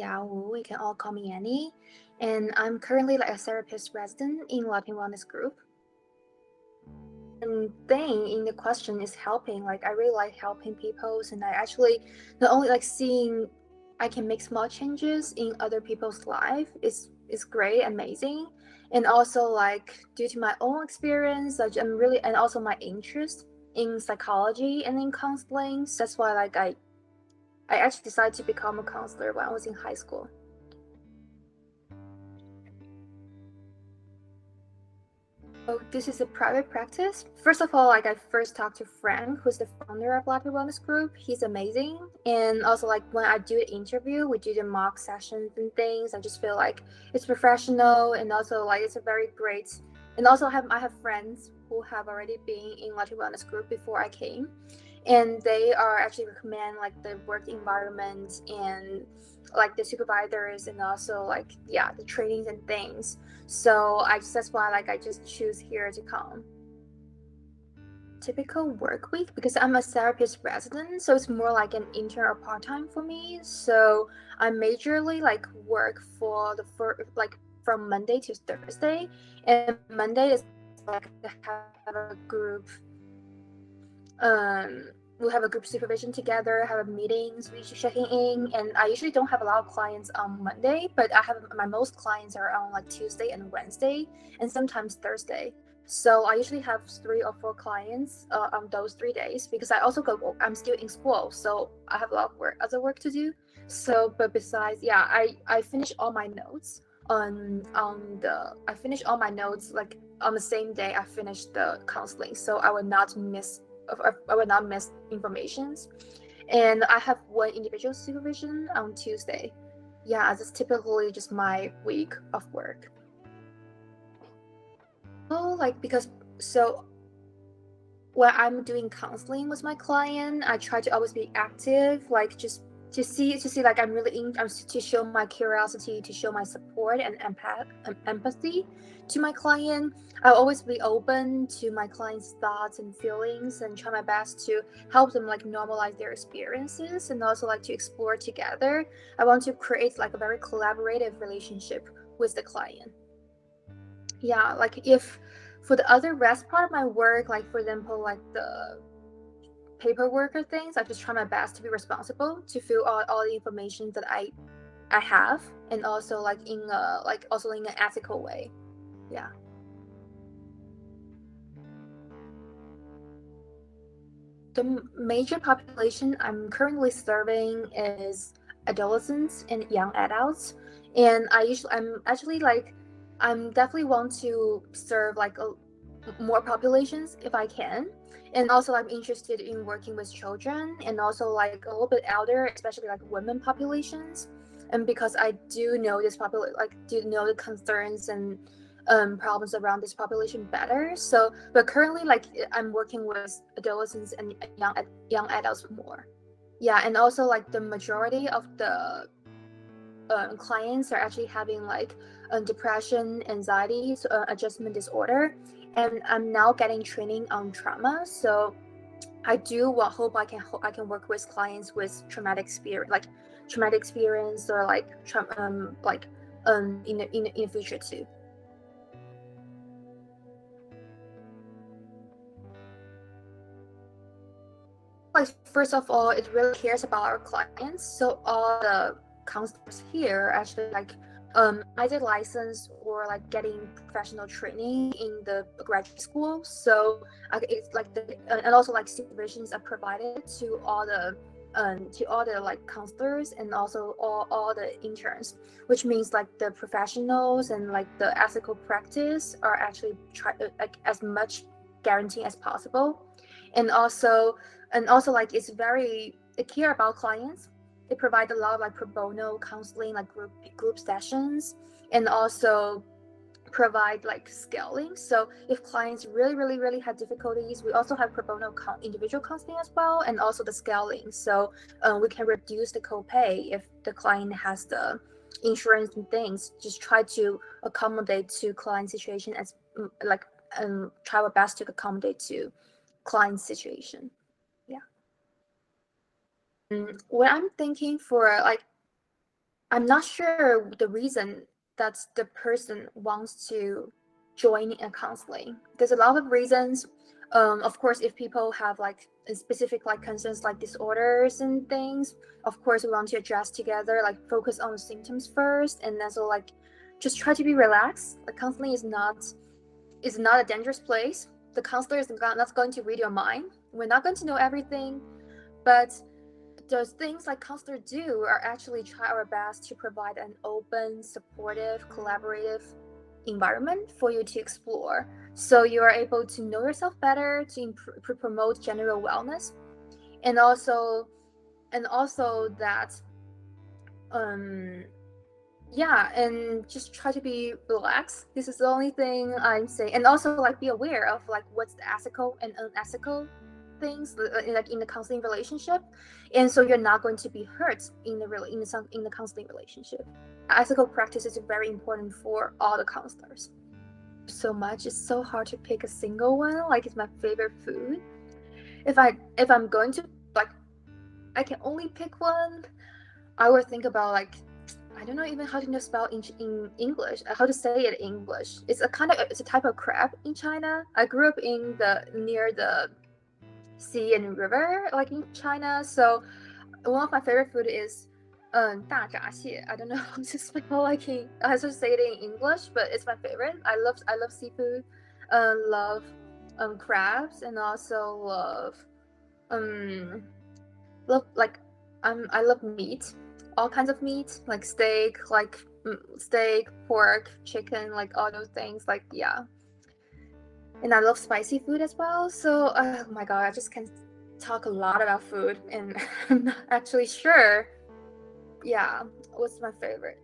Siyao Wu. You can all call me Annie. And I'm currently like a therapist resident in Latin Wellness Group. And thing in the question is helping. Like I really like helping people, and I actually not only like seeing I can make small changes in other people's life is great, amazing. And also like due to my own experience, like I'm really and also my interest in psychology and in counseling. So that's why like I actually decided to become a counselor when I was in high school. So this is a private practice. First of all, like I first talked to Frank, who's the founder of Latin Wellness Group. He's amazing. And also like when I do the interview, we do the mock sessions and things. I just feel like it's professional and also like it's a very great. And also I have friends who have already been in Latin Wellness Group before I came, and they are actually recommend like the work environment and like the supervisors and also like the trainings and things. So that's why like I just choose here to come. Typical work week, because I'm a therapist resident, so it's more like an intern or part-time for me. So I majorly like work for the like from Monday to Thursday, and Monday is like have a group we'll have a group supervision together, have meetings, we checking in, and I usually don't have a lot of clients on Monday, but I have my most clients are on like Tuesday and Wednesday, and sometimes Thursday. So I usually have 3 or 4 clients on those 3 days, because I also I'm still in school, so I have a lot of other work to do. So, but besides, I finish all my notes I finish all my notes like on the same day I finished the counseling, so I will not miss informations. And I have one individual supervision on Tuesday. Yeah, that's typically just my week of work. Oh, like because so when I'm doing counseling with my client, I try to always be active, like just to see like I'm really to show my curiosity, to show my support and empathy to my client. I'll always be open to my client's thoughts and feelings and try my best to help them like normalize their experiences and also like to explore together. I want to create like a very collaborative relationship with the client. Yeah, like if for the other rest part of my work, like for example like the paperwork or things, I just try my best to be responsible, to fill out all the information that I have, and also like in an ethical way. Yeah. The major population I'm currently serving is adolescents and young adults, and I'm actually like I'm definitely want to serve like more populations if I can. And also I'm interested in working with children and also like a little bit elder, especially like women populations. And because I do know do know the concerns and problems around this population better. So, but currently, like I'm working with adolescents and young adults more. Yeah, and also like the majority of the clients are actually having like depression, anxiety, adjustment disorder, and I'm now getting training on trauma. So I do hope I can work with clients with traumatic experience or in the future too. Like first of all, it really cares about our clients. So all the counselors here actually like either licensed or like getting professional training in the graduate school. So it's like and also like supervisions are provided to all the like counselors and also all the interns, which means like the professionals and like the ethical practice are actually like as much guarantee as possible. And also like it's very they care about clients. They provide a lot of like pro bono counseling, like group sessions, and also provide like scaling. So if clients really have difficulties, we also have pro bono individual counseling as well, and also the scaling. So we can reduce the copay if the client has the insurance and things. Just try to accommodate to client situation as like try our best to accommodate to client situation. Yeah. What I'm thinking for like I'm not sure the reason that the person wants to join a counseling. There's a lot of reasons. Of course, if people have like specific like concerns like disorders and things, of course we want to address together, like focus on the symptoms first, and then so like just try to be relaxed. Like counseling is not a dangerous place. The counselor is not going to read your mind. We're not going to know everything, but the things like counselors do are actually try our best to provide an open, supportive, collaborative environment for you to explore. So you are able to know yourself better, to promote general wellness, and also that um yeah, and just try to be relaxed. This is the only thing I'm saying, and also like be aware of like what's the ethical and unethical things like in the counseling relationship, and so you're not going to be hurt in the counseling relationship. Ethical practices are very important for all the counselors. So much, it's so hard to pick a single one. Like it's my favorite food. If I'm going to like, I can only pick one. I would think about like I don't know even how to spell in English. How to say it in English? It's a type of crab in China. I grew up in the near the sea and river, like in China. So one of my favorite food is 大闸蟹. I don't know how to spell like I have to say it in English, but it's my favorite. I love seafood, love crabs, and also um love like I love meat, all kinds of meat, like steak, pork, chicken, like all those things. Like yeah, and I love spicy food as well. So oh my god, I just can talk a lot about food, and I'm not actually sure. Yeah, what's my favorite?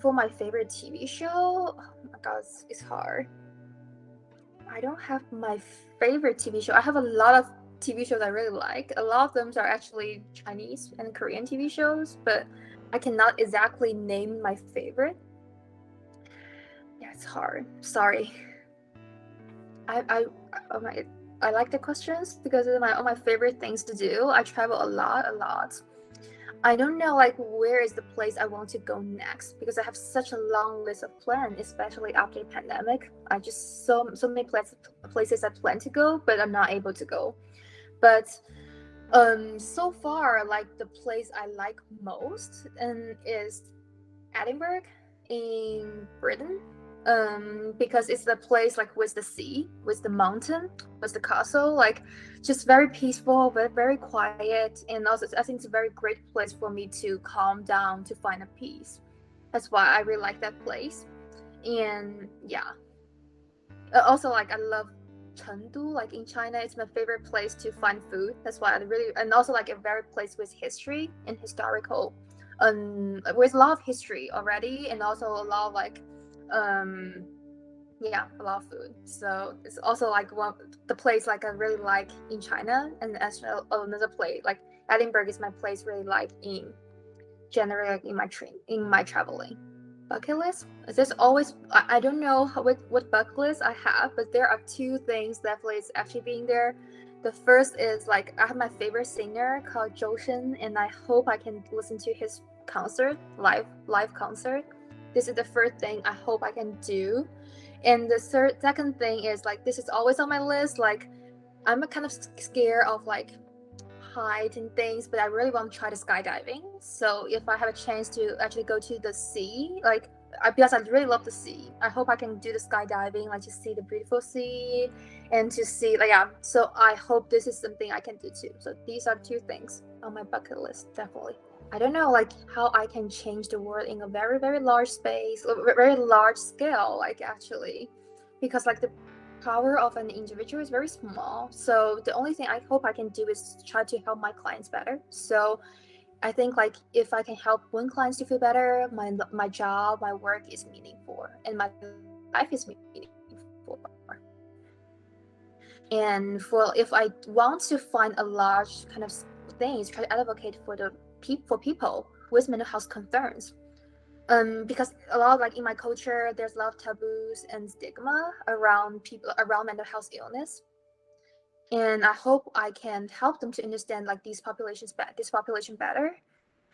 For my favorite TV show, oh my god, it's hard. I don't have my favorite TV show. I have a lot of TV shows I really like. A lot of them are actually Chinese and Korean TV shows, but I cannot exactly name my favorite. Yeah, it's hard. Sorry. I oh my I like the questions because it's my all my favorite things to do. I travel a lot. I don't know like where is the place I want to go next because I have such a long list of plans, especially after the pandemic. I just so many places I plan to go, but I'm not able to go. But so far like the place I like most and is Edinburgh in Britain. Because it's the place like with the sea, with the mountain, with the castle, like just very peaceful, very quiet, and also I think it's a very great place for me to calm down to find a peace. That's why I really like that place. And yeah, also like I love Chengdu, like in China, it's my favorite place to find food. That's why I really, and also like a very place with history and historical, with a lot of history already, and also a lot of like, um, yeah, a lot of food. So it's also like one the place like I really like in China, and as well another place like Edinburgh is my place really like in generally like in my traveling bucket list. There's always I don't know what bucket list I have, but there are two things definitely is actually being there. The first is like I have my favorite singer called Joshin, and I hope I can listen to his concert live concert. This is the first thing I hope I can do. And the second thing is like this is always on my list. Like I'm a kind of scared of like height and things, but I really want to try the skydiving. So if I have a chance to actually go to the sea, like because I really love the sea, I hope I can do the skydiving, like to see the beautiful sea and to see like yeah. So I hope this is something I can do too. So these are two things on my bucket list, definitely. I don't know like how I can change the world in a very large space, very large scale, like actually, because like the power of an individual is very small. So the only thing I hope I can do is try to help my clients better. So I think like if I can help one client to feel better, my job, my work is meaningful, and my life is meaningful. And for if I want to find a large kind of things, try to advocate for the for people with mental health concerns. Because a lot of, like in my culture, there's a lot of taboos and stigma around people around mental health illness, and I hope I can help them to understand like this population better,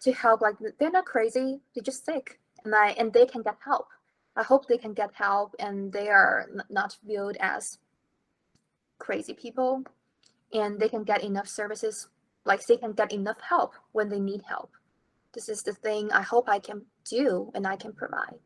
to help. Like they're not crazy, they're just sick, and they can get help. I hope they can get help and they are not viewed as crazy people, and they can get enough services, like they can get enough help when they need help. This is the thing I hope I can do and I can provide.